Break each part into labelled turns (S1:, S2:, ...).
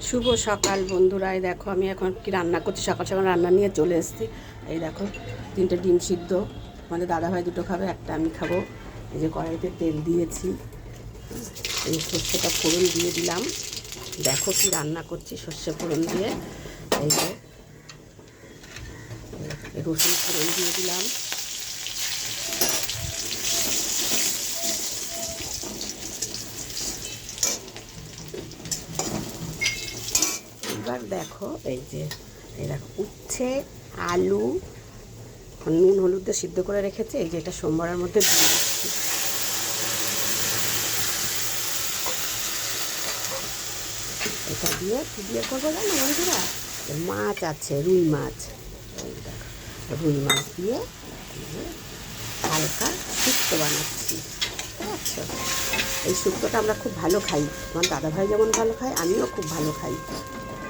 S1: শুভ সকাল বন্ধুরা। এই দেখো আমি এখন কি রান্না করছি, সকাল সকাল রান্না নিয়ে চলে এসেছি। এই দেখো 3টে ডিম সিদ্ধ, আমাদের দাদাভাই 2টো খাবে, একটা আমি খাবো। এই যে কড়াইতে তেল দিয়েছি, এই সর্ষেটা ফোড়ন দিয়ে দিলাম। দেখো কি রান্না করছি সর্ষে ফোড়ন দিয়ে। এই যে রসুন ফোড়ন দিয়ে দিলাম। এবার দেখো এই দেখো উচ্ছে, আলু নুন হলুদ দিয়ে সিদ্ধ করে রেখেছে। এই যে এটা সোমবারের মধ্যে দিয়ে দিচ্ছি। এটা দিয়ে কী দিয়ে করবো জানো বন্ধুরা? মাছ আছে, রুই মাছ। এই দেখো রুই মাছ দিয়ে হালকা শুক্তো বানাচ্ছি, বুঝছো? এই শুক্তোটা আমরা খুব ভালো খাই, আমার দাদাভাই যেমন ভালো খায়, আমিও খুব ভালো খাই।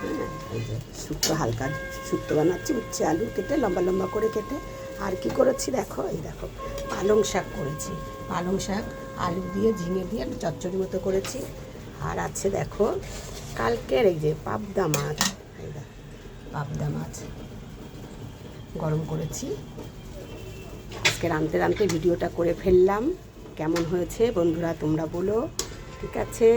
S1: হ্যাঁ, এই যে শুক্তো হালকা শুক্তো বানাচ্ছি, উচ্ছে আলু কেটে লম্বা লম্বা করে কেটে। আর কি করেছি দেখো, এই দেখো পালং শাক করেছি, পালং শাক আলু দিয়ে ঝিঙে দিয়ে চচ্চড়ি মতো করেছি। আর আছে দেখো কালকের এই যে পাবদা মাছ, এই দেখো পাবদা মাছ গরম করেছি। আজকে রাঁধতে রাঁধতে ভিডিওটা করে ফেললাম। কেমন হয়েছে বন্ধুরা তোমরা বলো, ঠিক আছে?